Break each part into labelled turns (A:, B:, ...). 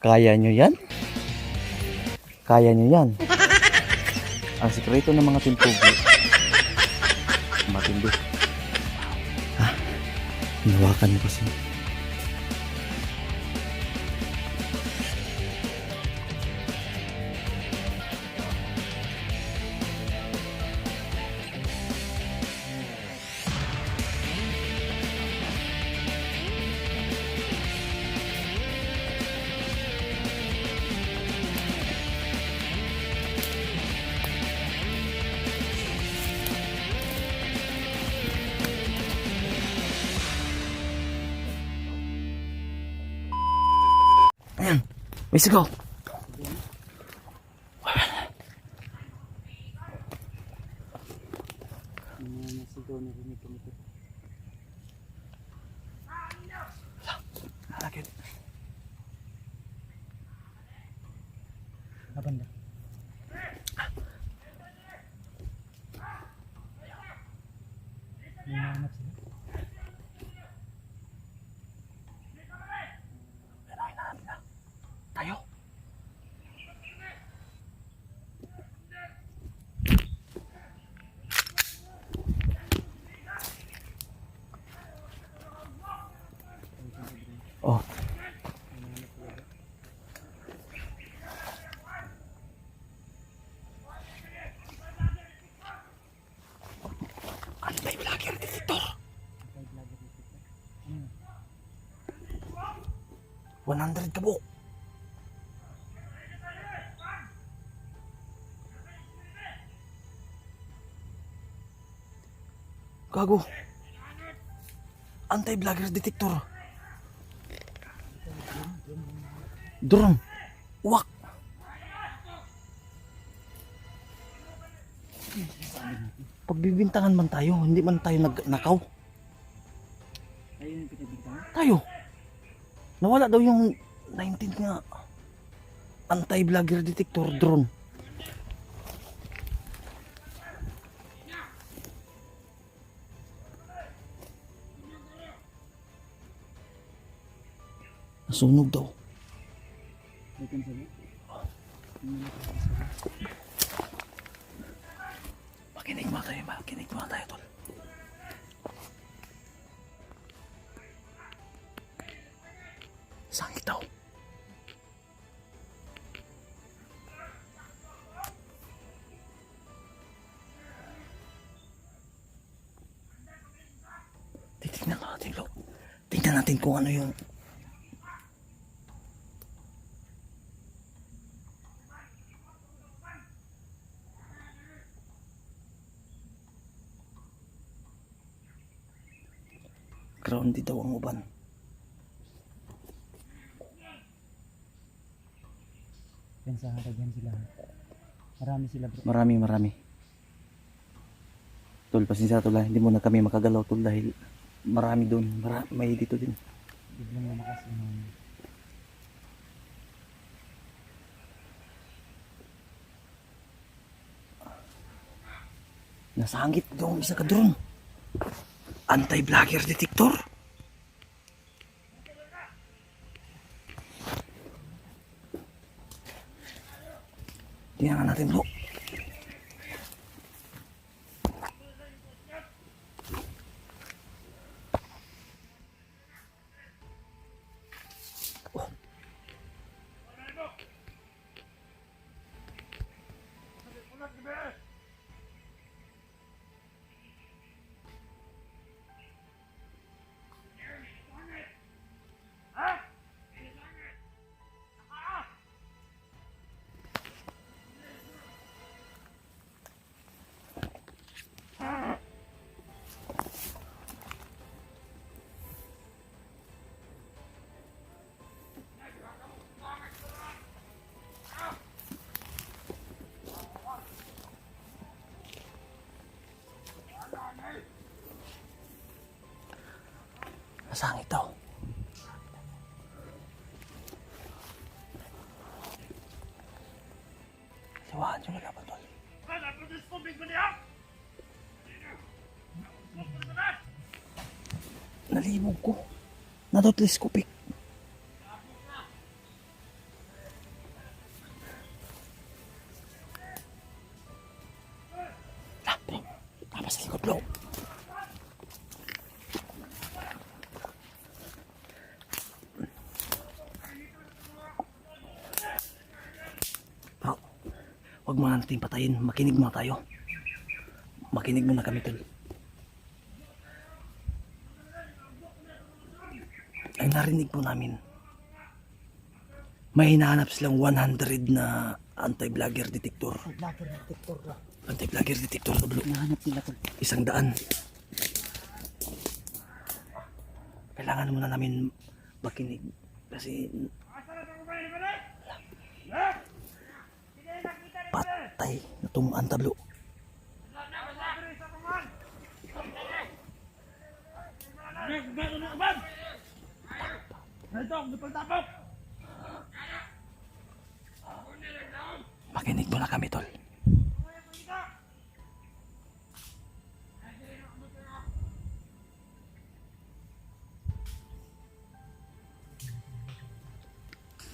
A: Kaya nyo yan? Kaya nyo yan? Ang sikreto ng mga timpugo, matindi. Ha? Hinawakan mo kasi. Ayan, may sigaw.
B: Sigaw na rin ito.
A: Nakakit.
B: Abanda. May nahanap sila.
A: Tayo. Oh. Anti-vlogger detector. 100 kabuk. Gago. Anti-vlogger detector. Drone. Wak. Pagbibintangan man tayo, hindi man tayo nagnakaw.
B: Tayo yung pinabigtan?
A: Tayo. Nawala daw yung 19 nga anti-vlogger detector drone. Nasunog daw.
B: Ito yung sabi?
A: Makinig mo tayo, tol. Sangit daw. Titignan natin, lo. Tingnan natin kung ano yung grounded daw ang uban.
B: Yan sa harap yan sila. Marami sila bro.
A: Marami. Tol, pasensya tol, hindi muna kami makagalaw tol dahil marami doon. May dito din.
B: Biglang lumakas yung
A: Nasangit yung isa ka drone. Anti-vlogger detector. Tingnan natin bro. Nasangit daw. Liwahan nyo na laban tol. Nalibog ko. Not telescopic. Bro. Bro, huwag mo natin patayin. Makinig muna tayo. Makinig muna kami, tol. Ay narinig po namin. May hinahanap silang 100 na anti-vlogger detector.
B: Vlogger detector ba?
A: Anti-vlogger detector na bro.
B: Hinahanap nila tol.
A: 100. Kailangan muna namin makinig kasi patay na itong antablo. Makinig muna kami, tol.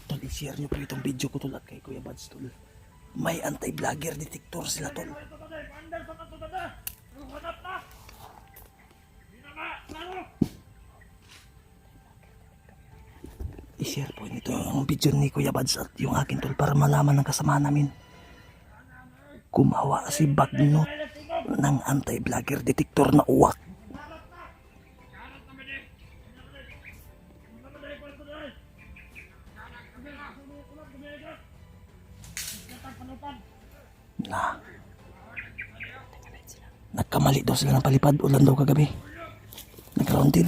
A: Tol, i-share nyo po itong video ko, tol, at kay Kuya Bads, tol. May anti-vlogger detector sila, tol. I-share po nito ang video ni Kuya Bads at yung akin, tol, para malaman ng kasama namin. Kumawa si Bagnot ng anti-vlogger detector na uwak. Na nagkamali daw sila ng palipad. Ulan daw kagabi. Nag-grounded.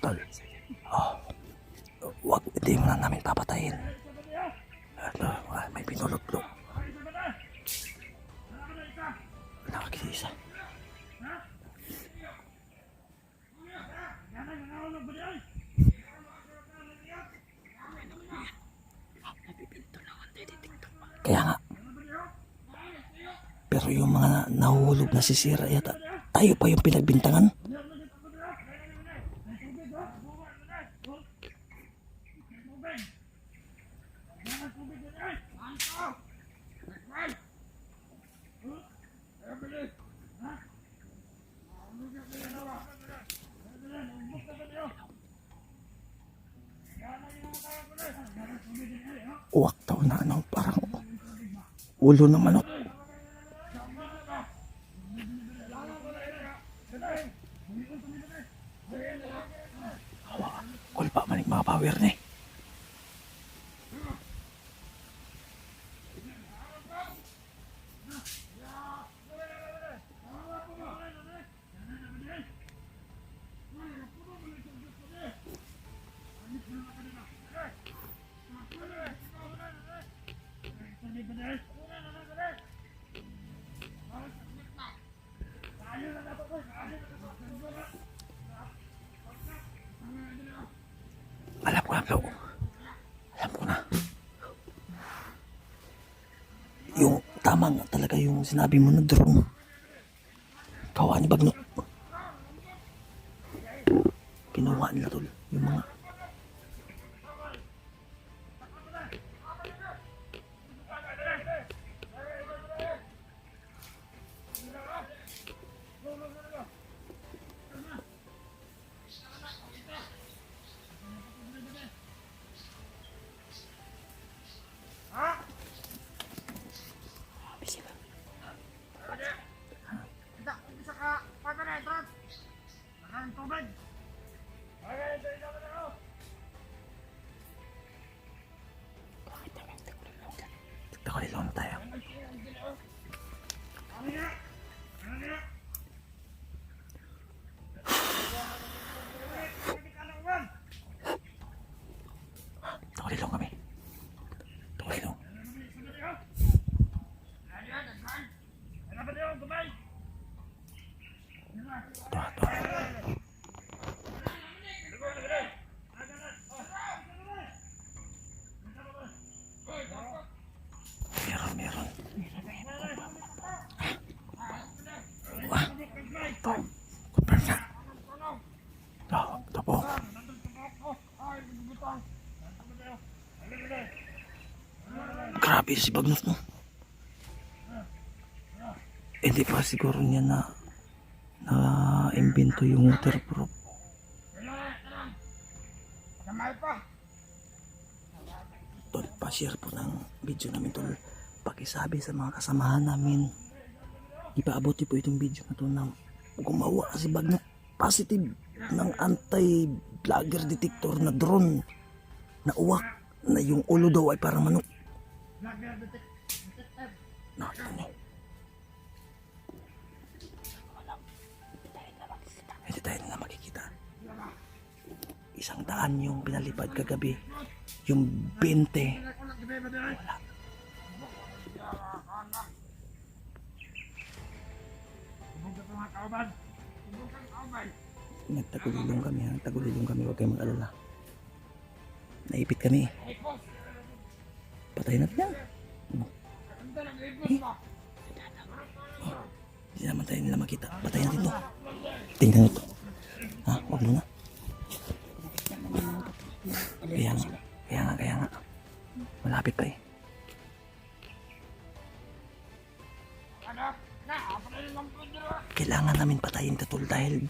A: Tol. Oh. Wag, hindi mo na namin papatayin. Ito, may pinulot bro. Nakakisa. Kaya nga. Pero yung mga nahuhulog na sisira yata, tayo pa yung pinagbintangan. Uwak daw na ano, parang ulo ng manok. Kulpa maning mga power ni. Alam ko na, bro. Alam ko na. Yung tama nga talaga yung sinabi mo na drone. Kawa ni Bagnot. Kinuha nila tol. Yung mga takalilong tayo. Takalilong kami. Takalilong. Ito. Meron. Wah. Confirm na. Grabe si Bagnot, no? Hindi pa siguro niya na invento yung waterproof. Tol, pa-share po ng video namin, tol. Pakisabi sa mga kasamahan namin. Ipaabuti po itong video na to na gumawa si Bagnot positive ng anti-vlogger detector na drone na uwak na yung ulo daw ay parang manok. Nakita niyo. Hindi tayo na makikita. 100 yung pinalipad kagabi. Yung 20. Wala. Nagtagulilong kami, huwag kayong mag-alala. Naipit kami. Patayin natin yan. Hindi naman tayo nila makita. Patayin natin to. Tingnan ito. Ha? Huwag muna. Kaya nga. Malapit pa eh. Kailangan namin patayin ito, tol, dahil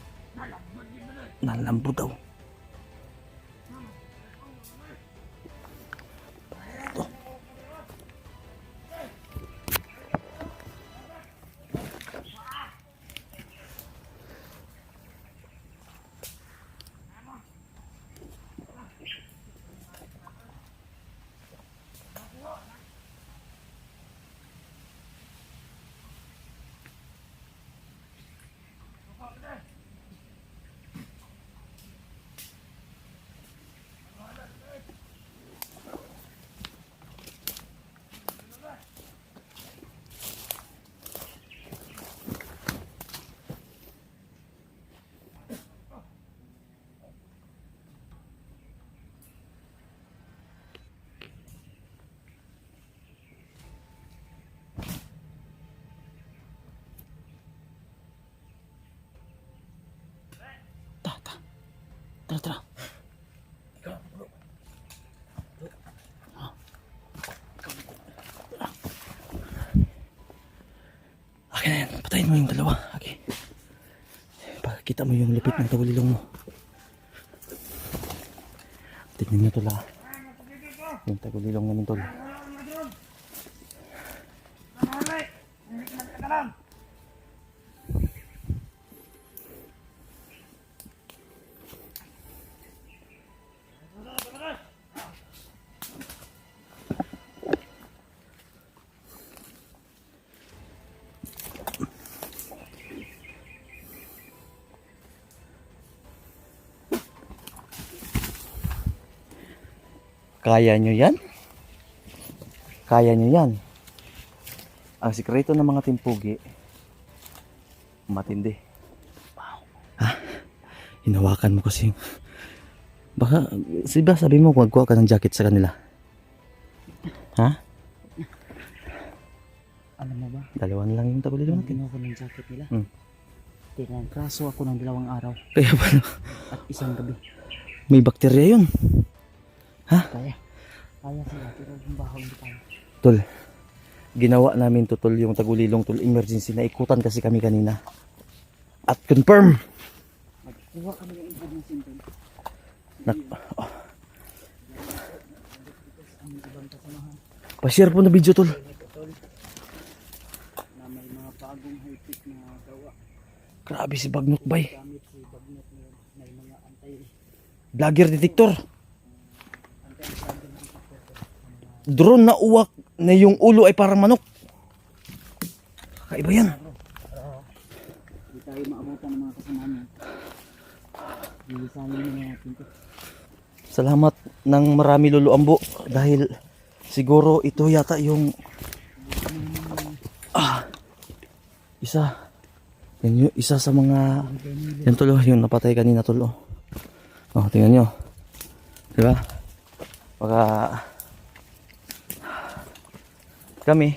A: nalambo daw. Ito. Tara. Okay na yan. Patayin mo yung dalawa. Okay. Pakita mo yung lupit ng tagulilong mo. Tignan nyo tol ha. Yung tagulilong namin tol. Kaya nyo yan? Kaya nyo yan? Ang sikreto ng mga timpugi, matindi. Wow. Ha? Hinawakan mo kasi. Baka, diba sabi mo magkuha ka ng jacket sa kanila? Ha?
B: Alam mo ba?
A: Dalawa na lang yung tagulilong natin.
B: Kinuha ko ng jacket nila.
A: Kaso
B: ako ng 2 araw.
A: Kaya pala.
B: At isang gabi.
A: May bakterya yun. Ha?
B: Kaya sila, pero yung bahaw hindi kaya.
A: Tol, ginawa namin to tol, yung tagulilong tol, emergency. Naikutan kasi kami kanina. At confirm.
B: Magkuha kami ng information tol.
A: Pa-share po na video tol.
B: Na may mga bagong high-tech na gawa.
A: Grabe si Bagnot bay.
B: Gamit si Bagnot ngayon. May mga
A: Vlogger detector. Drone na uwak na yung ulo ay parang manok. Kakaiba yan.
B: Hindi tayo maabutan ng mga kasamahan yan. Bilisanin na natin ito.
A: Salamat ng marami Lolo Ambo dahil siguro ito yata yung isa sa mga yan tulo yung napatay kanina tulo. Oh, tingnan nyo. Diba? Baka kami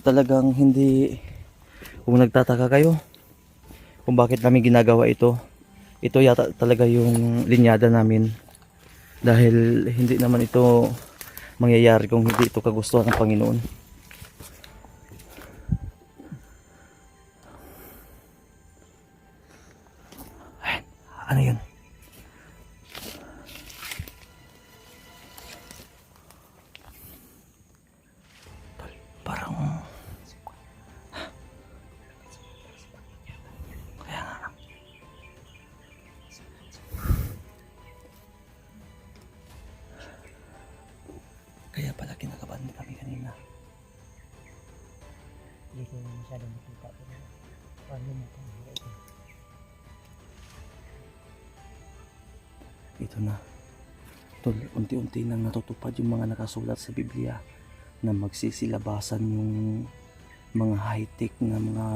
A: talagang hindi, kung nagtataka kayo kung bakit namin ginagawa ito yata talaga yung linyada namin dahil hindi naman ito mangyayari kung hindi ito kagustuhan ng Panginoon. Ay, ano yun? Parang kaya nga. Kaya pala kinakabahan kami kanina.
B: Hindi ko masyadong makita. Pero paano mo kung ito?
A: Ito na. Tol, unti-unti nang natutupad yung mga nakasulat sa Biblia na magsisilabasan yung mga high-tech na mga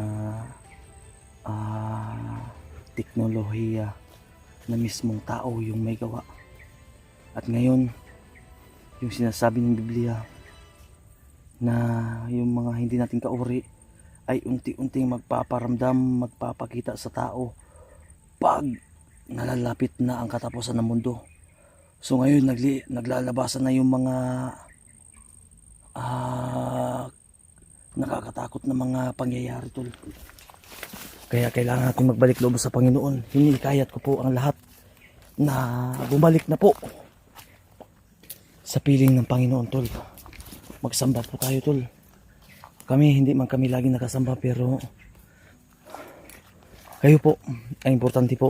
A: teknolohiya na mismong tao yung may gawa. At ngayon, yung sinasabi ng Biblia na yung mga hindi natin kauri ay unti-unting magpaparamdam, magpapakita sa tao pag nalalapit na ang katapusan ng mundo. So ngayon naglalabasan na yung mga nakakatakot na mga pangyayari, tol. Kaya kailangan natin magbalik loob sa Panginoon. Hinikayat ko po ang lahat na bumalik na po sa piling ng Panginoon, tol. Magsamba po tayo, tol. Kami, hindi man kami lagi nakasamba, pero kayo po, ang importante po,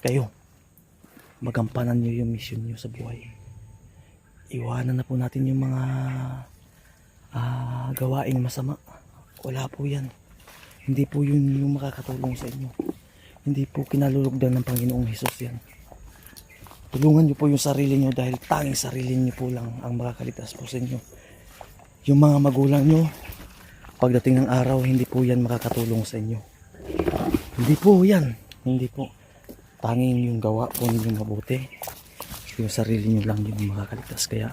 A: kayo, magampanan nyo yung mission nyo sa buhay. Iwanan na po natin yung mga gawaing masama. Wala po yan. Hindi po yun yung makakatulong sa inyo. Hindi po kinalulugdan ng Panginoong Hesus yan. Tulungan nyo po yung sarili nyo dahil tanging sarili nyo po lang ang makakaligtas po sa inyo. Yung mga magulang nyo, pagdating ng araw, hindi po yan makakatulong sa inyo. Hindi po yan. Hindi po. Tanging yung gawa po ninyong mabuti. Yung sarili nyo lang yung makakaligtas. Kaya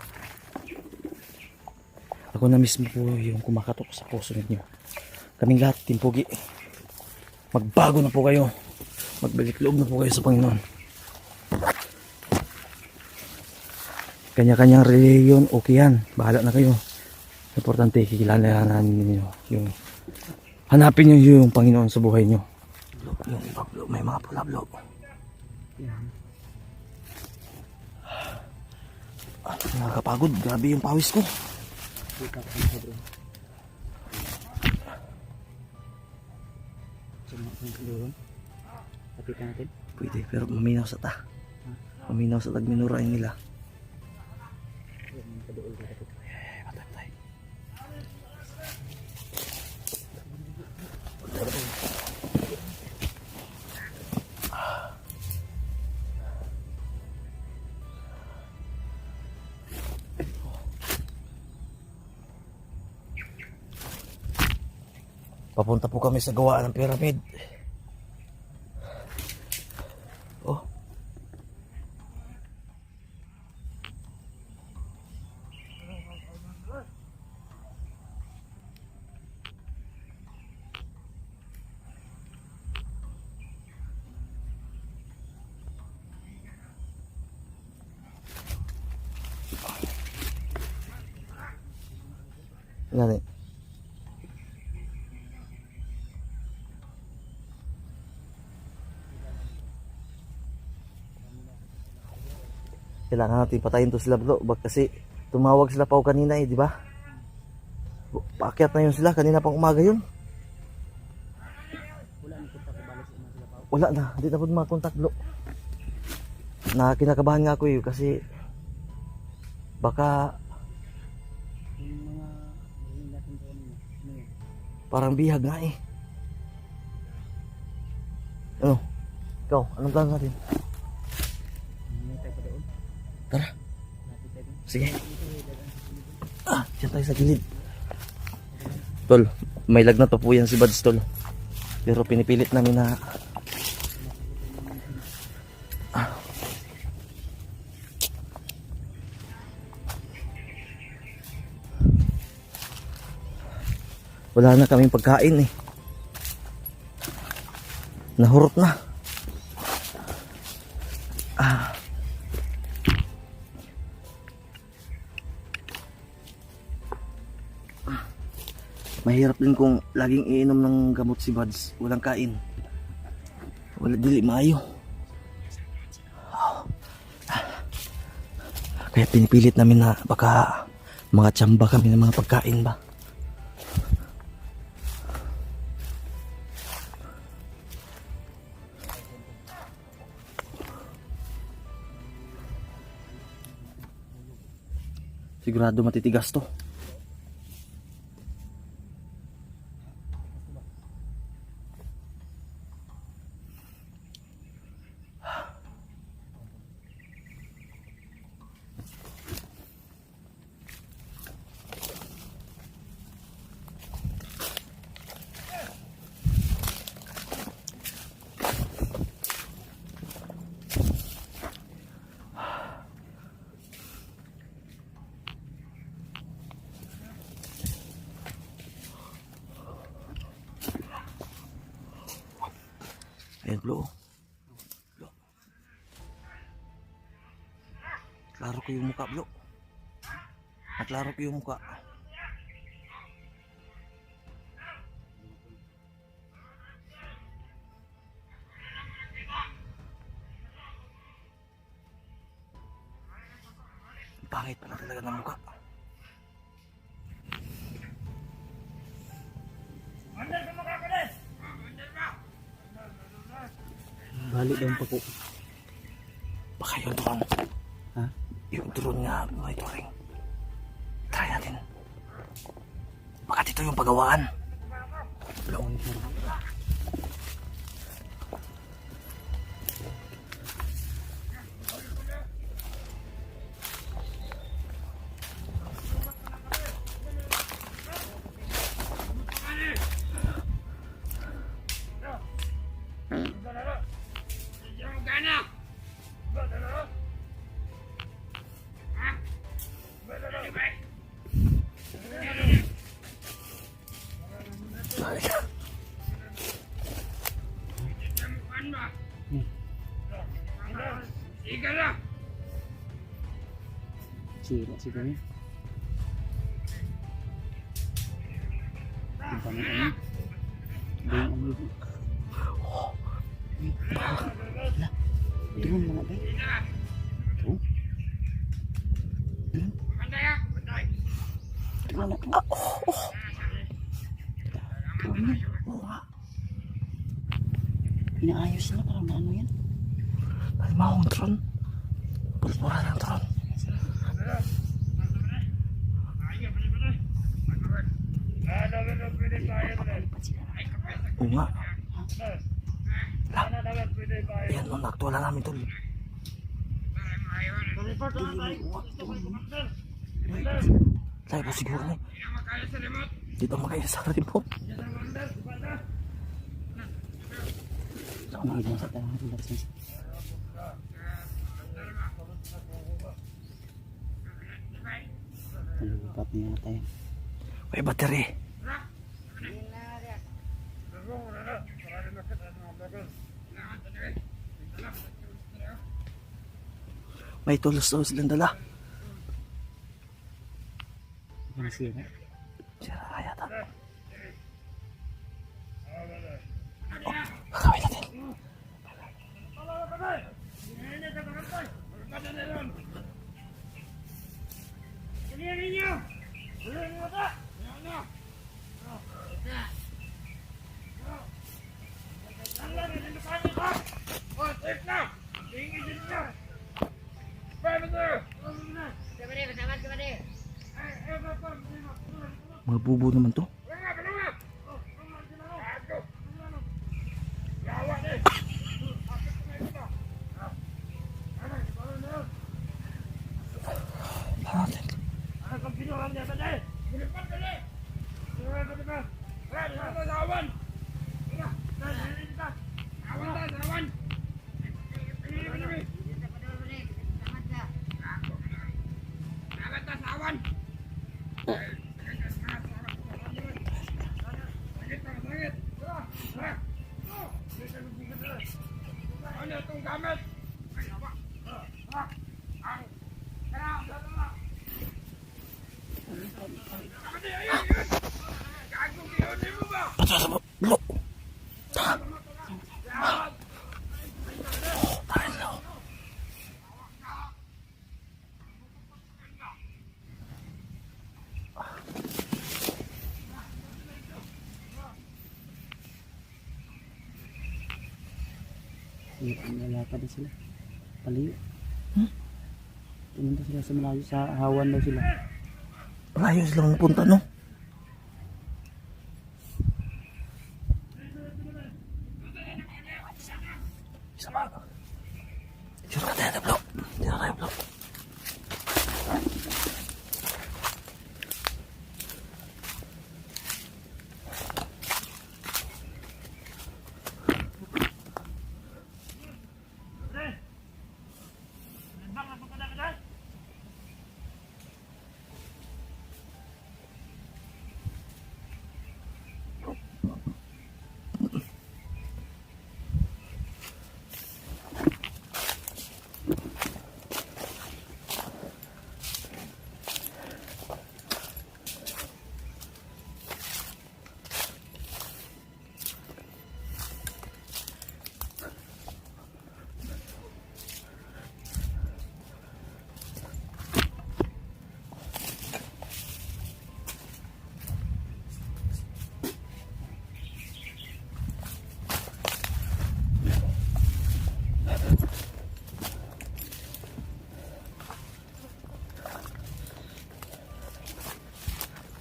A: ako na mismo po yung kumakatok sa puso ninyo. Kaming lahat, timpugi. Magbago na po kayo. Magbalik loob na po kayo sa Panginoon. Kanya-kanyang reliyon, okay yan. Bahala na kayo. Importante, kikilalanan ninyo yung hanapin nyo yung Panginoon sa buhay nyo. Yung iba, may mga pula-blo. Nakakapagod, grabe yung pawis ko.
B: Kita ko sa doon. Sumakang sa doon. Kapitan natin.
A: Pwede, pero maminaw sa ta. Maminaw sa tagminura yung nila.
B: Kadool ka ito.
A: Patay. Papunta po kami sa gawaan ng pyramid. Oh. Gani. Kailangan natin patayin to sila, bro. Kasi tumawag sila pa kanina di ba? Paakyat na yun sila, kanina pang umaga yun.
B: Wala na kita kabalo sa mga sila pa.
A: Wala na, hindi na po makakontak, bro. Na kinakabahan nga ako kasi baka
B: Yung mga hindi natin ko ano yun.
A: parang bihag nga Ano? Ikaw, anong plano natin?
B: May tayo pa doon.
A: Tara,
B: Napit tayo doon.
A: sige. Diyan tayo sa gilid. Tol, may lagnat pa po yan si Bads, tol. Pero pinipilit namin na wala na kaming pagkain Nahurot na. Mahirap din kung laging iinom ng gamot si Buds. Walang kain. Wala dili maayo. Kaya pinipilit namin na baka mga tsamba kami ng mga pagkain ba. Sigurado matitigas to. Ayan, Blo. Blo. Klaro ko yung muka, Blo. Naklaro ko yung muka. Pangit pala talaga ng muka.
B: Bali daw pa po.
A: Baka yung drone.
B: Ha?
A: Yung drone nga, mga ito ring. Try natin. Baka dito yung pagawaan. Blo.
B: Sira siguro. Ang pangit ano? Bayang ang lubo. Wala. Doon mga bay. Oh. Wala. Inaayos na parang na ano yan.
A: Malimawang drone. Pulpura ng drone. Oo nga. Ayan, nung naktuala namin tol. Tayo po siguro na. Dito makaya sa remote.
B: Ang ibang sa talang relax na siya. Nalubat niya na tayo.
A: May battery. May tools daw silang dala.
B: Ano sira?
A: Sira kaya ta. Oh, kakawin natin. Mga bubo naman to. Patras mo, bro. Oh, tayo na.
B: Nalakad na sila. Paliyo. Pumunta sila sa malayo. Sa hawan daw sila.
A: Malayo silang napunta, no? Isa pa. Sure ka tayo, bro. Dito tayo, bro.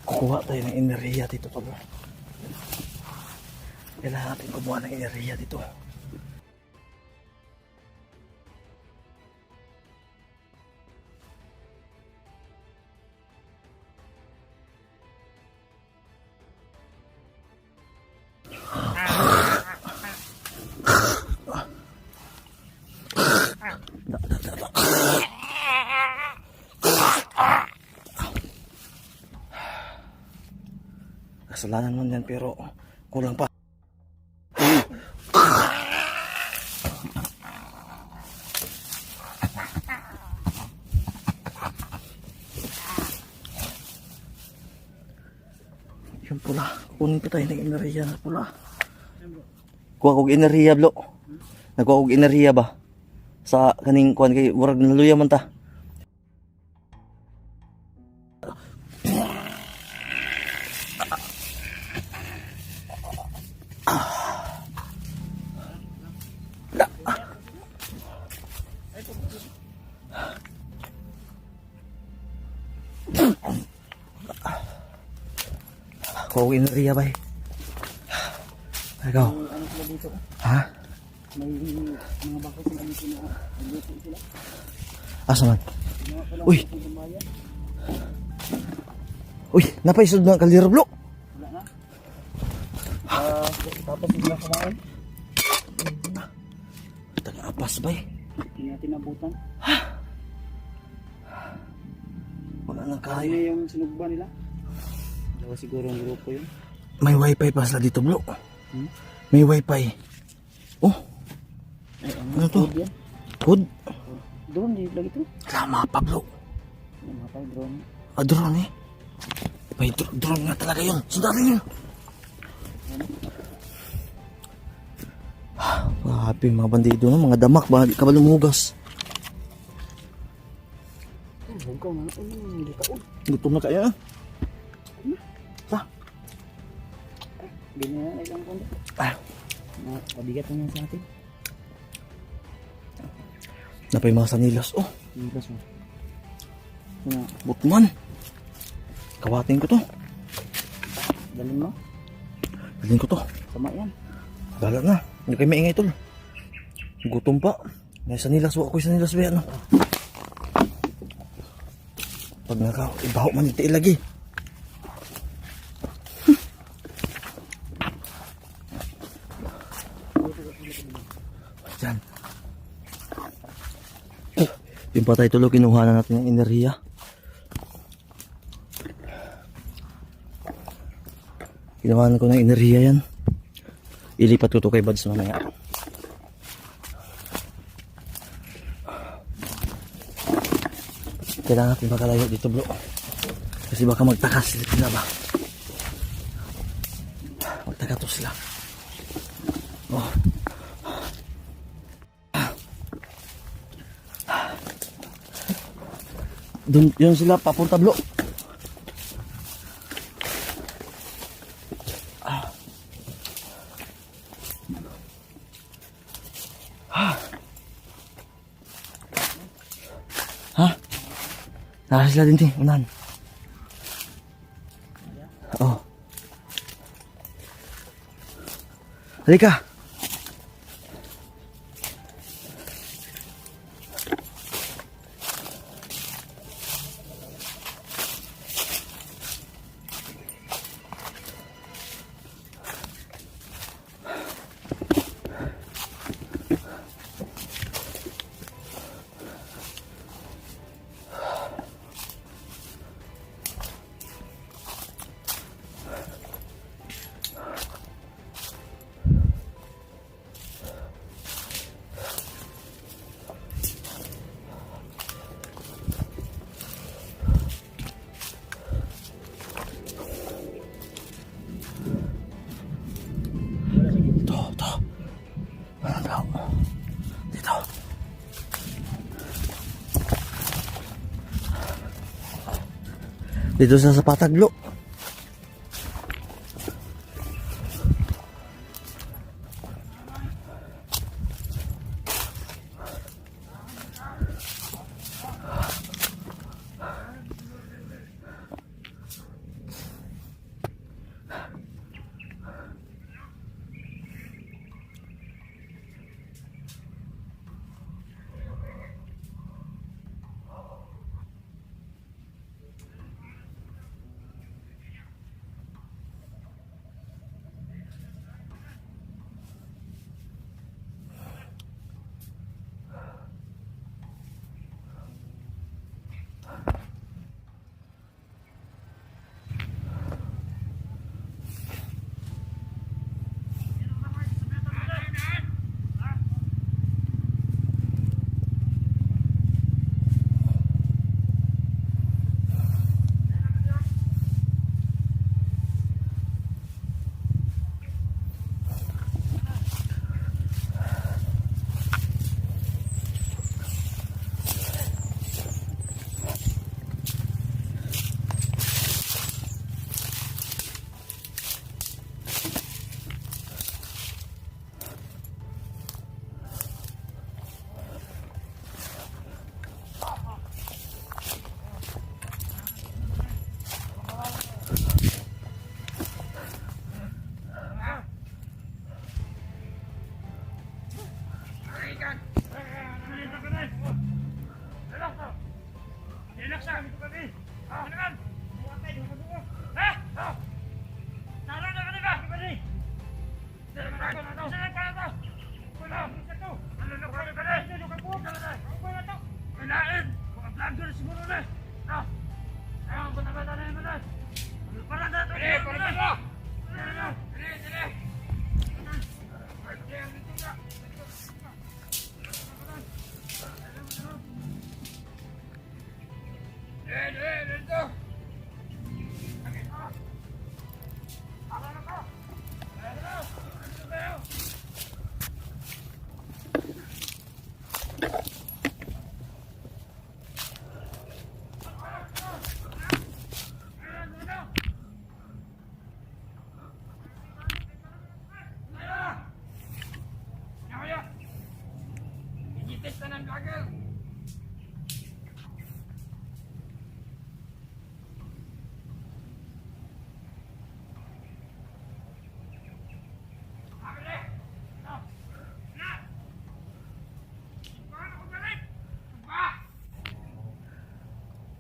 A: Kukuha tayo ng enerhiya dito, tol. Kailangan natin kumuha ng enerhiya dito. Kasalanan man yan pero kulang pa. Yung pula, kunin pa tayo ng enerhiya na pula. Kuha kong enerhiya, blo. Nagkuha kong enerhiya ba? Sa kaning kuhan kay warag naluya man ta. Kuha kong enerhiya ba eh. Ikaw.
B: Ano sila dito?
A: Ha?
B: May mga bako sila dito na nagluto sila.
A: Asa man?
B: Ginawa ko lang
A: Uy!
B: sa Gumaya.
A: Uy! Napaisod na kalira, blo.
B: Wala na. Tapos sila kumain.
A: Taga-apas ba eh.
B: Hindi natin nabutan.
A: Wala nang
B: Kaya
A: kaya.
B: yung sinugba nila. Dalawa siguro ang grupo yun.
A: May wifi pa sila dito, blo.
B: Hmm?
A: May wifi. Oh,
B: Ay,
A: ano to?
B: Food yan.
A: Food.
B: Drone din lagi to.
A: Lama pa, blo.
B: Yung mga tayo drone.
A: Drone eh. May drone nga talaga yun. Sundari yun. Happy mga bandido no? Mga damak ba? Di ka ba lumugas?
B: Huwag nga. Hindi ka.
A: Gutom na kaya. Ha?
B: Ganyan na ilang kondo. Pabigat na yan sa atin.
A: Napay mga sanilas. Oh,
B: Yung kaso.
A: butman. Kawatin ko to.
B: Dalhin mo.
A: Dalhin ko to.
B: Sama yan.
A: Gala na. Hindi kayo maingay tol. Gutom pa. May sanilas. Wala ko yung sanilas ba yan. Pag ibaho man iti ilagi. Diyan. Yung patay tulo, kinuha na natin yung enerhiya. Kinuha ko ng enerhiya yan. Ilipat ko to kay Bads mamaya. Kailangan natin makalayo dito bro. Kasi baka magtakas sila ba. Nagato sila. Oh. Doon, yun sila papunta blo. Ha? Naka sila din, unahan. Oh. Halika. Dito. Dito sa Pataglo.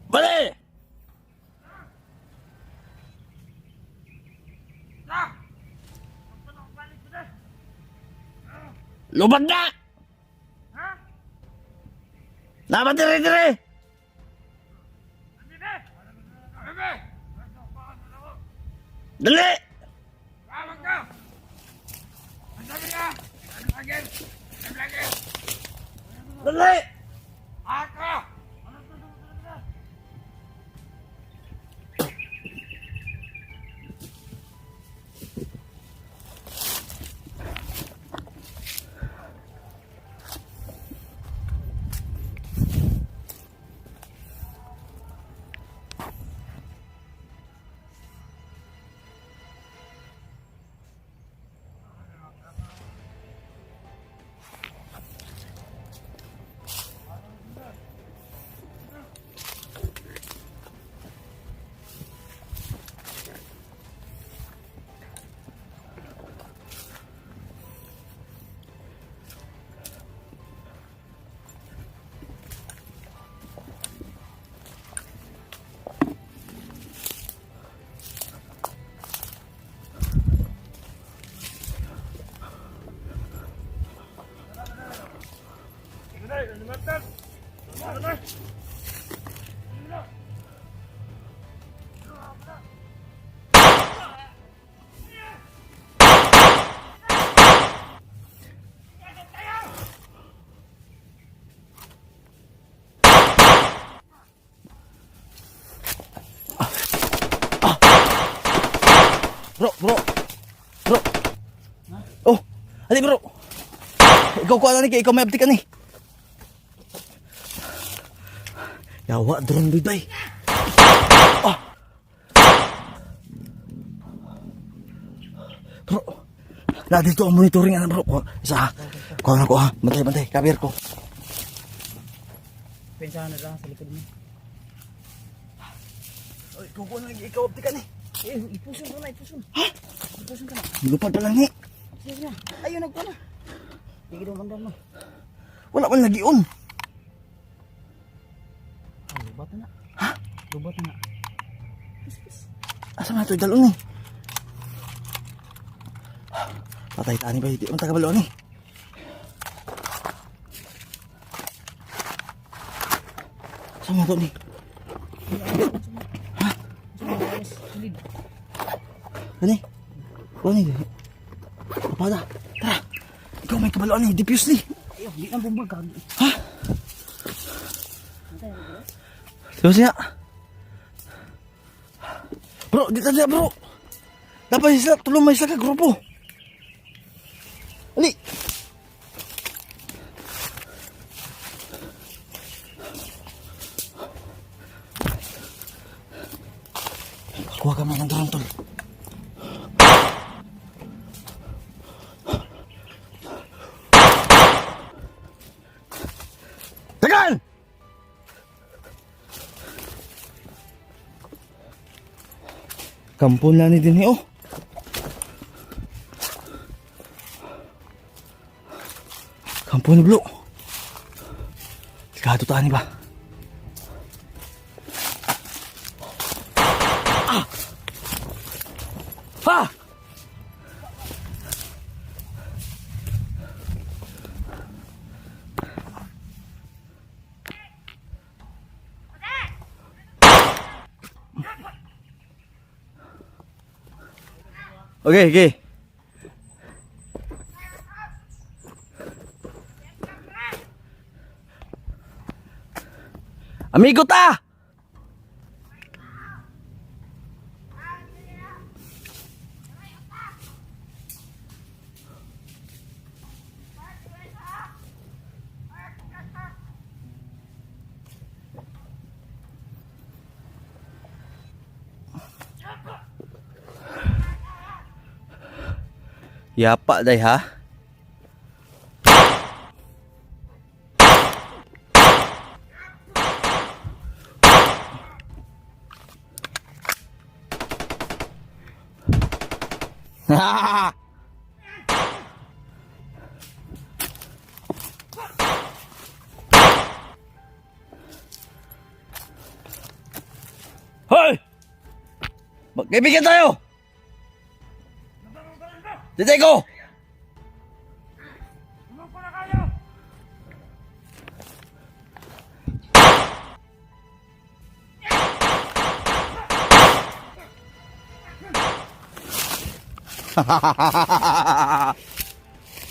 A: Bali! Lubad na! Dapat dire-dire! Dali! Dali! Ali bro. Ikaw ko ni kay ikaw may abdi ka ni. Yawa drone biday. Ah. Bro. Na dito ang monitoring ana bro. Isa. Kuha na ko ha. Bantay, kabir ko.
B: Pensahan na lang sa likod mo.
A: Oy, ikaw ko na ikaw abdi ka ni.
B: Ipusun ko na, ipusun.
A: Ha?
B: Ipusun ka na.
A: Lupad pa lang ni.
B: Sige na. Ayun, nagpa na. Hindi daw mandam mo.
A: Wala man nagiun.
B: Ah, lubat na.
A: Ha?
B: Lubat na. Pis.
A: Asa na ito dalon ni? Patay tani ba? Hindi man tagabalo ni. Asa na ito ni? Ha?
B: Solid.
A: Gani? Gani? Kapada. Tara. Ikaw may kabalo ni. Diffuse ni.
B: Ayaw, di na bumbag.
A: Ha? Diba siya? Bro, di tanda bro. Dapat sila, tulong may sila ka grupo. Ali. Kuha ka man ng drone tol. Tekan! Kampon na ni din oh. Kampon ni Blo. Sigado tani ba? Ah! Ha! Okay. Amigo ta! Yapa day ha. Hoy! Magkaibigan tayo! Ditay ko!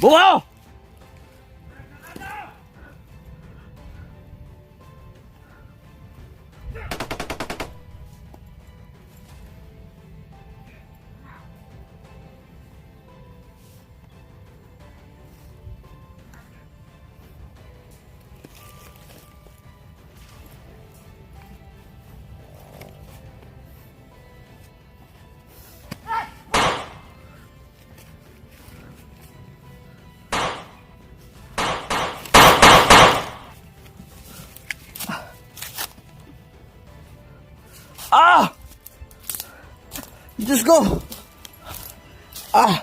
A: Bumaw! Ah! Diyos ko! Ah!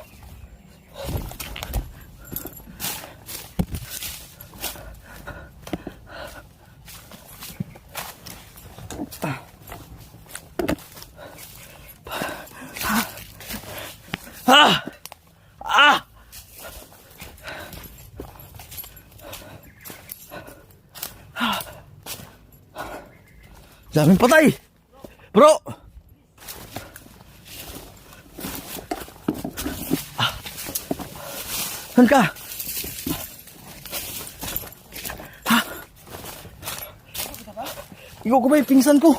A: Ah! Ah! Daming patay! Bro! Saan ka? Ha? Ikaw ko ba yung pingsan ko?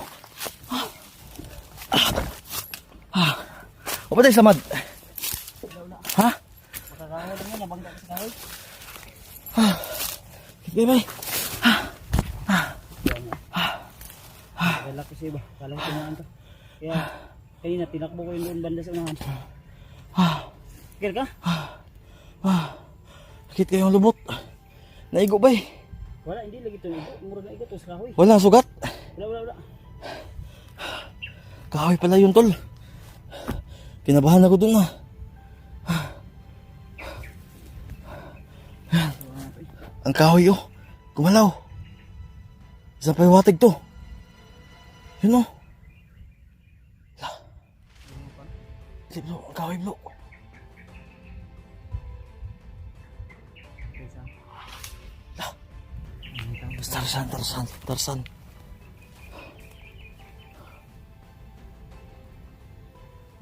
A: O ba tayo samad? Ha?
B: kahoy lang yan, nabangga ka sa kahoy.
A: Sige bay.
B: Galak kasi ba? Kala ko tinaan ka. Kaya, kanina tinakbo ko yung doon banda sa unahan. Kira ka?
A: Sakit kayong lubot. Naigo bay.
B: Wala, hindi lagi ito. Mura na ito sa kahoy.
A: Wala sugat.
B: Wala.
A: Kahoy pala yun tol. Kinabahan ako dun ah. Yan. Ang kahoy oh. Gumalaw. Isa pa yung watig to. Yun oh. Blo, ang kahoy blo. Tarsan.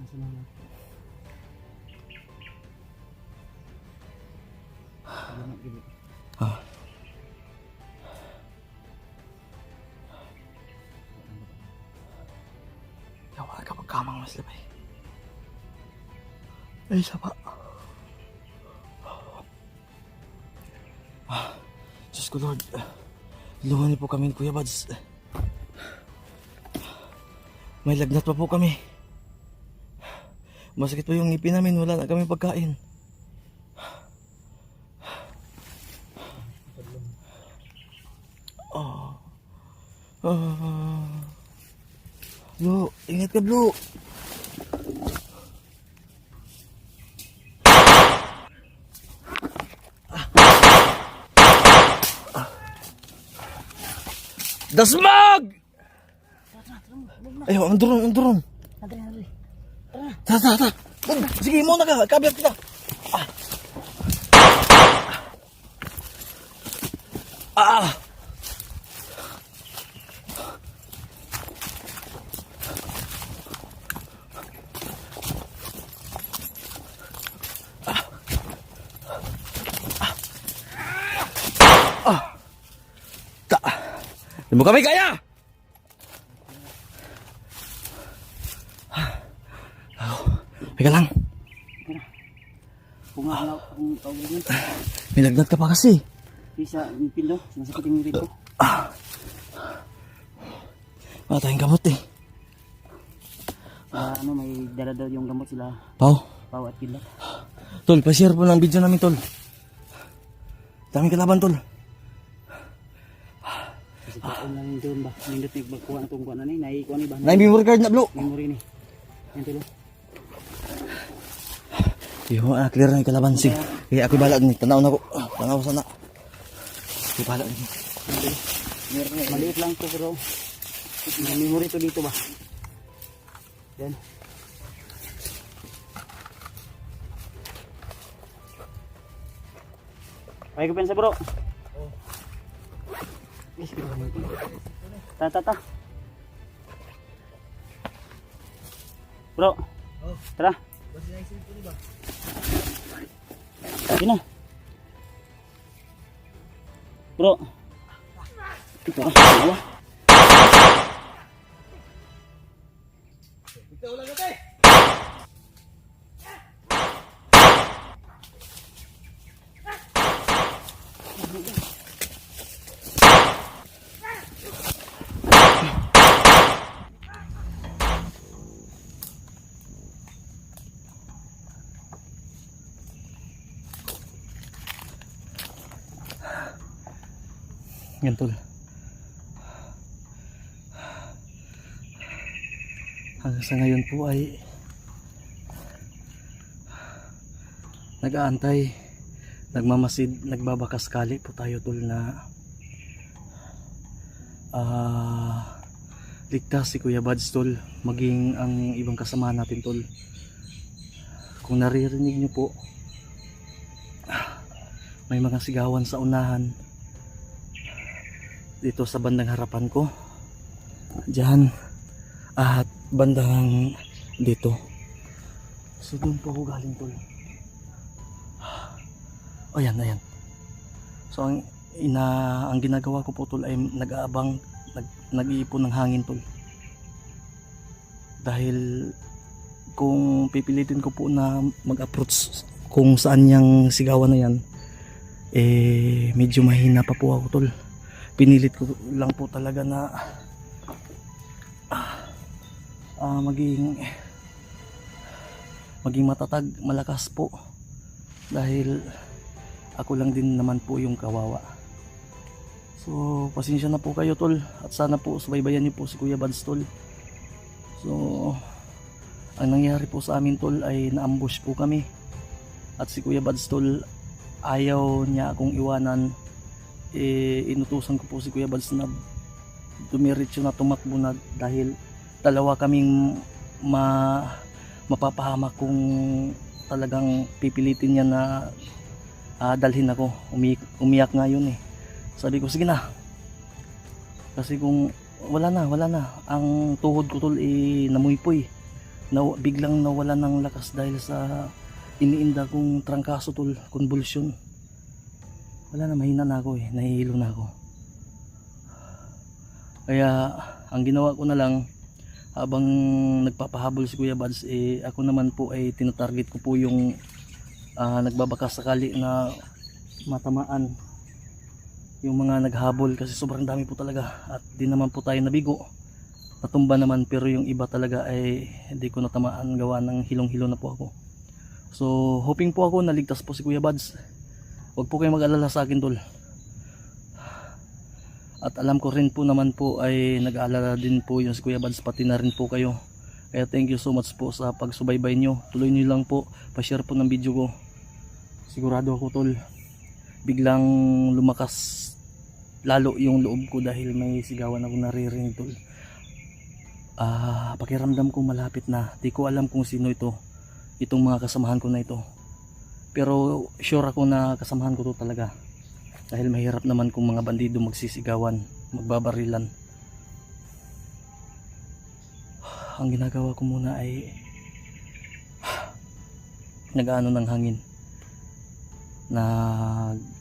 B: Nasa mga.
A: Ah. Yawa ka pagkamang mas labay. Ay, isa pa. Diyos ko Lord. Lumani po kami, Kuya Bads. May lagnat pa po kami. Masakit pa yung ngipin namin, wala na kami pagkain. Blo, ingat ka Blo. Dasmag! Ayaw, ang drone.
B: Nadali.
A: Tara. Sige, muna ka. Kabiyak kita. Hindi mo kami kaya! Teka lang.
B: Kung tawag yun.
A: May lagnat ka pa kasi.
B: Isa, yung pilo. Sinasakit yung ngipin ko.
A: Wala tayong gamot eh.
B: May dala daw yung gamot sila.
A: Pao.
B: Pao at Kilat.
A: Tol, pa-share po ng video namin tol. Daming kalaban tol.
B: Kasi kaon lang doon ba? Nindot na magkuha na itong kuha na ni. Naikuha ni ba?
A: Memory card na Blo.
B: Memory ni. Yan tulo.
A: Yo, clear na yung kalaban. Sige, ako bala ni. Tanaw na ko. Tanaw sana. Ako bala ni.
B: Maliit lang to pero may memory to dito ba? Yan. Ay ko pensa bro. Ta. Bro. Tara. Sino? Bro. Ito ka. Dalawa.
A: Yan tol. Hanggang sa ngayon po ay nag-aantay, nagmamasid, nagbabakaskali po tayo tol na ligtas si Kuya Bads tol, maging ang ibang kasama natin tol. Kung naririnig nyo po, may mga sigawan sa unahan dito sa bandang harapan ko, diyan, at bandang dito. So doon po ako galing tol. Ayan. So ang ginagawa ko po tol ay nag-aabang, nag-iipon ng hangin tol. Dahil kung pipilitin ko po na mag-approach kung saan yung sigawan na yan, medyo mahina pa po ako tol. Pinilit ko lang po talaga na maging matatag, malakas po, dahil ako lang din naman po yung kawawa. So pasensya na po kayo tol, at sana po subaybayan niyo po si Kuya Bads tol. So ang nangyari po sa amin tol ay na-ambush po kami, at si Kuya Bads tol ayaw niya akong iwanan. Inutusan ko po si Kuya Bads na dumiretso na, tumakbo na, dahil dalawa kaming mapapahamak kung talagang pipilitin niya na dalhin ako. Umiyak nga yun eh. Sabi ko sige na, kasi kung wala na ang tuhod ko tol namuypoy na, biglang nawala ng lakas dahil sa iniinda kong trangkaso tol, convulsion. Wala na, mahina na ako nahihilo na ako. Kaya ang ginawa ko na lang, habang nagpapahabol si Kuya Bads, ako naman po ay tinatarget ko po yung nagbabakas sakali na matamaan yung mga naghabol, kasi sobrang dami po talaga, at di naman po tayo nabigo, natumba naman, pero yung iba talaga ay hindi ko natamaan, gawa ng hilong-hilo na po ako. So hoping po ako naligtas po si Kuya Bads. Huwag po kayong mag-alala sa akin tol, at alam ko rin po naman po ay nag-aalala din po yung si Kuya Bads, pati na rin po kayo. Kaya thank you so much po sa pagsubaybay nyo. Tuloy nyo lang po, pa-share po ng video ko. Sigurado ako tol, biglang lumakas lalo yung loob ko dahil may sigawan ako naririnig tol. Pakiramdam ko malapit na. Di ko alam kung sino itong mga kasamahan ko na ito, pero sure ako na kasamahan ko to talaga, dahil mahirap naman kung mga bandido magsisigawan, magbabarilan. Ang ginagawa ko muna ay nag-ano ng hangin,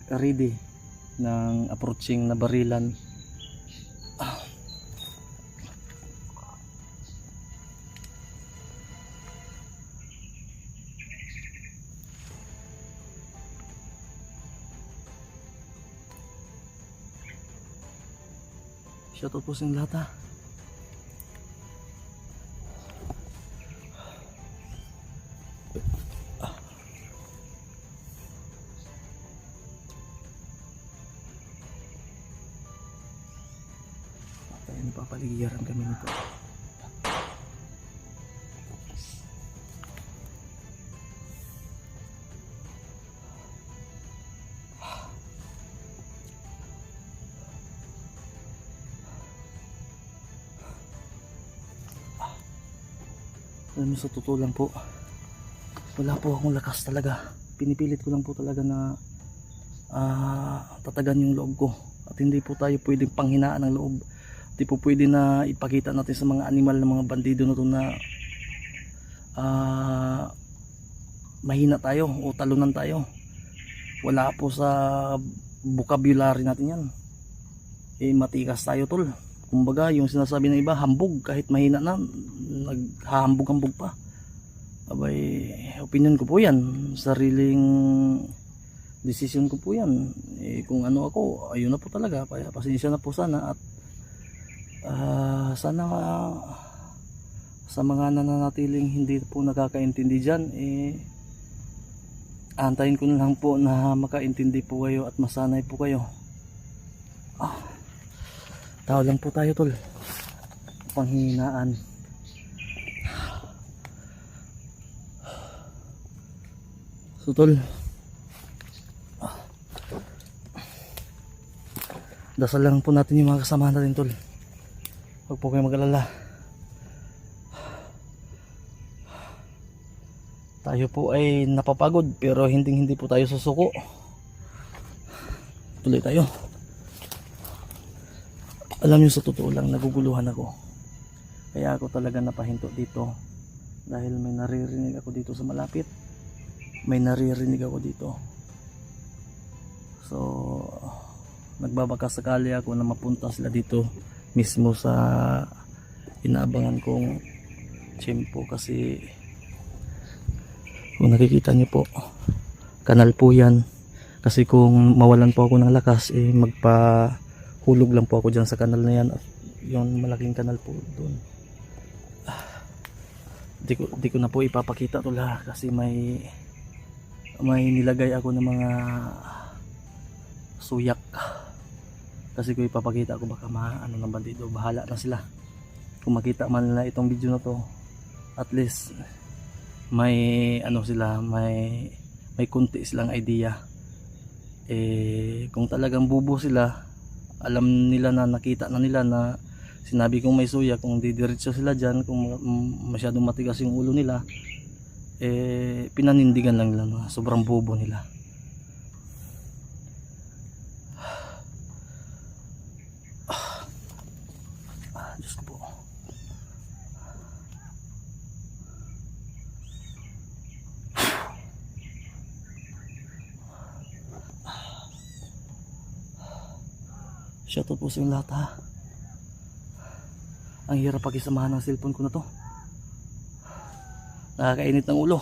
A: ready ng approaching na barilan. Shoutout po sa inyong lahat ha. Papaligiran kami nito. Alam mo, sa totoo lang po, wala po akong lakas talaga. Pinipilit ko lang po talaga na tatagan yung loob ko, at hindi po tayo pwedeng panghinaan ng loob. Di po pwede na ipakita natin sa mga animal ng mga bandido na ito na mahina tayo o talunan tayo. Wala po sa vocabulary natin yan. Matikas tayo tol. Kumbaga yung sinasabi ng iba, hambog, kahit mahina na, naghahambog-hambog pa. Abay, opinion ko po yan, sariling decision ko po yan. Kung ano ako, ayun na po talaga. Pasensya na po sana, at sana sa mga nananatiling hindi po nakakaintindi dyan, antayin ko na lang po na makaintindi po kayo at masanay po kayo. Tao lang po tayo tol, panghinaan. So tol, dasal lang po natin yung mga kasama natin tol. Huwag po kayo mag-alala. Tayo po ay napapagod, pero hindi po tayo susuko. Tuloy tayo. Alam nyo, sa totoo lang, naguguluhan ako. Kaya ako talaga napahinto dito, dahil may naririnig ako dito sa malapit. May naririnig ako dito. So nagbabaka sakali ako na mapunta sila dito mismo sa inaabangan kong tiyempo, kasi kung nakikita niyo po, kanal po yan. Kasi kung mawalan po ako ng lakas, magpahulog lang po ako dyan sa kanal na yan. Yung malaking kanal po doon. Di ko na po ipapakita to lahat kasi may nilagay ako ng mga suyak. Kasi kung ipapakita ko baka ano ng bandido, bahala na sila. Kung makita man nila itong video na to, at least may ano sila, may kunti silang idea. Kung talagang bubo sila, alam nila na nakita na nila na sinabi kong may suya, kung didiretso sila dyan, kung masyadong matigas yung ulo nila, pinanindigan lang nila na sobrang bobo nila. Diyos ko po. Shoutout po sa yung lahat ha. Ang hirap pakisamahan ng cellphone ko na to. Nakakainit ng ulo.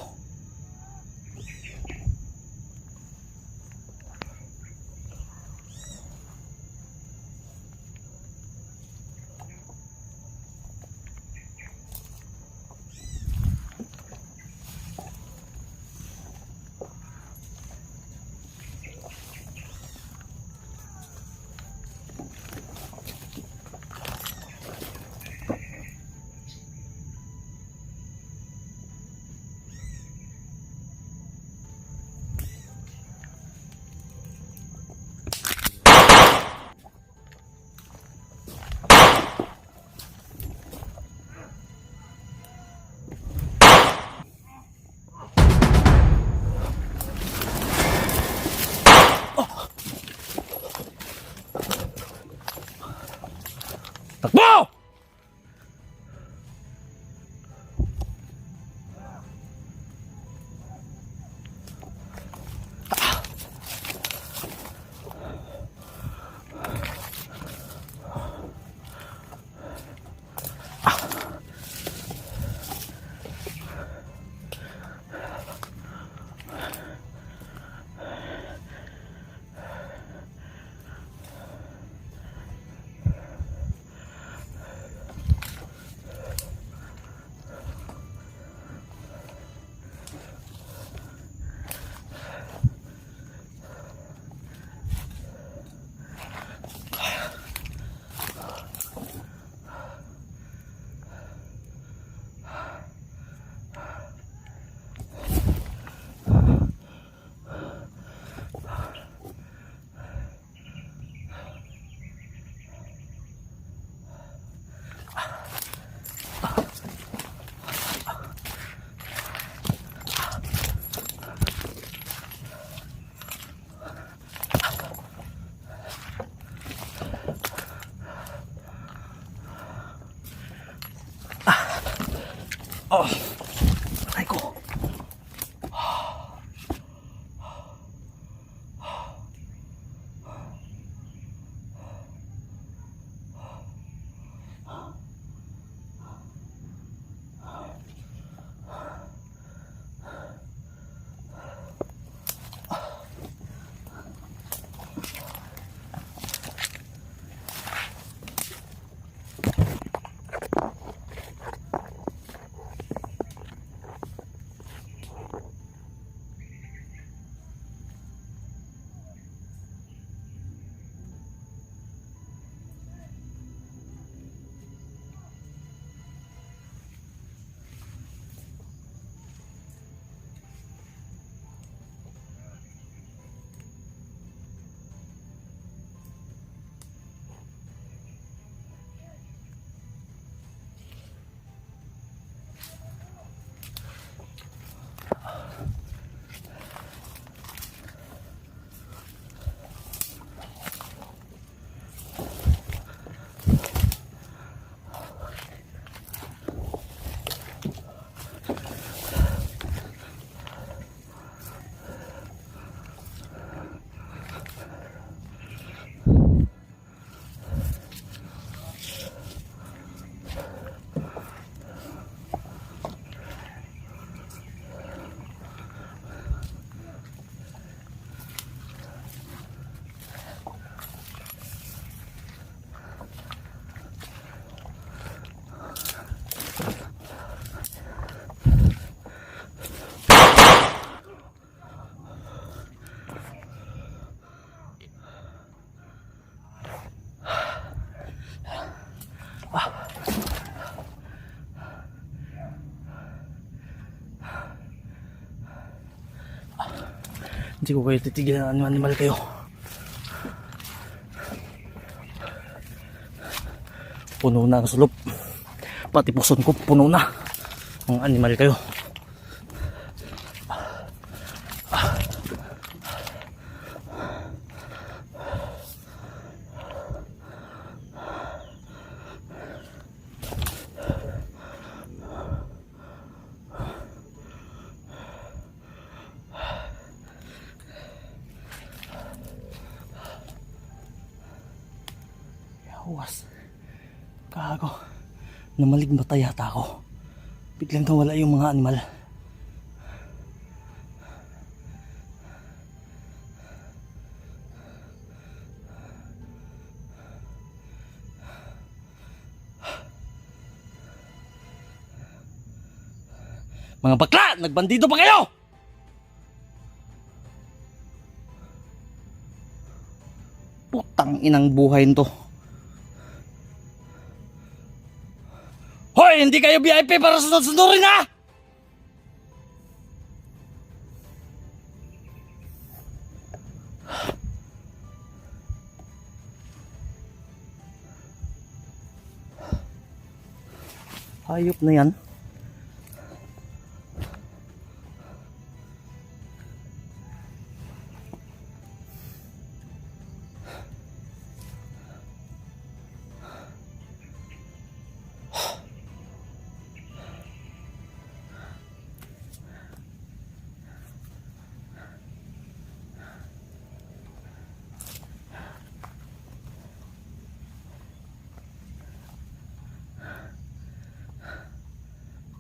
A: Hindi ko kayo titigilan ng animal kayo. Puno na ang sulop. Pati puson ko puno na. Ang animal kayo. Yawas. Kago. Namalig ba yata ako? Biglang nawala yung mga animal. Mga bakla! Nagbandido pa kayo! Putang inang buhay nito. Hoy! Hindi kayo VIP para sunod-sunurin ha! Hayop na yan.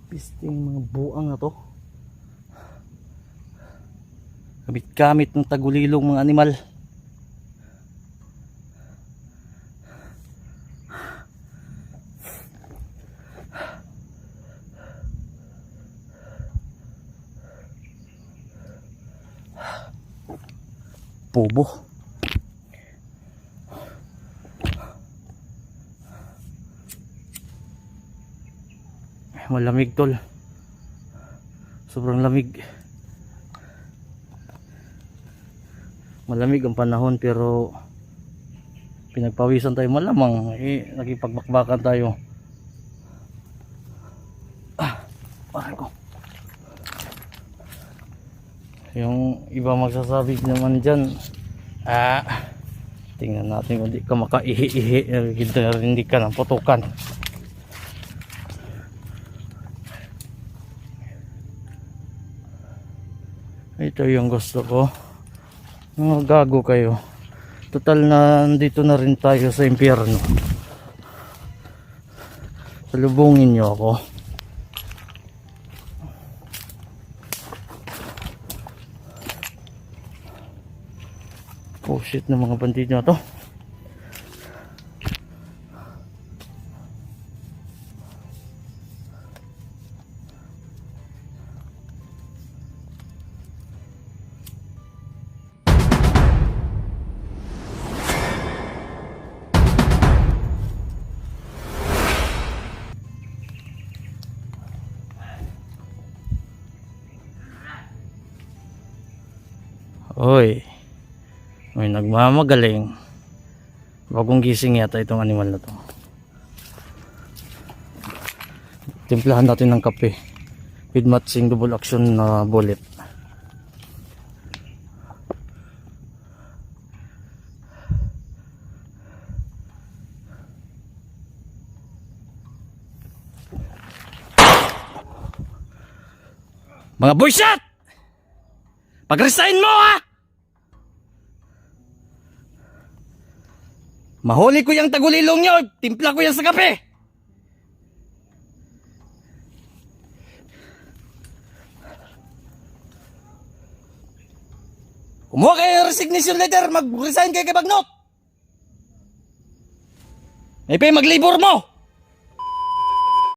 A: Pisting mga buang na to. Kamit-kamit ng tagulilong mga animal. Bobo. Malamig tol. Sobrang lamig. Malamig ang panahon pero pinagpawisan tayo malamang. Nakipagbakbakan tayo. Parang ko. Yung iba magsasabi naman dyan, tingnan natin kung di ka makaihi-ihi, hindi ka ng putukan. Ito yung gusto ko. Mga gago kayo. Total na nandito na rin tayo sa impyerno. Salubungin nyo ako. Oh shit, na mga bandido na to. Oy, may nagmamagaling. Bagong gising yata itong animal na to. Timplahan natin ng kape with matching double action na bullet. Mga boyshot! Pag-resign mo ha! Mahuli ko yung tagulilong nyo, timpla ko yan sa kape. Kumuha kayo ng resignation letter, mag-resign kayo kay Bagnot. May maglibor mo.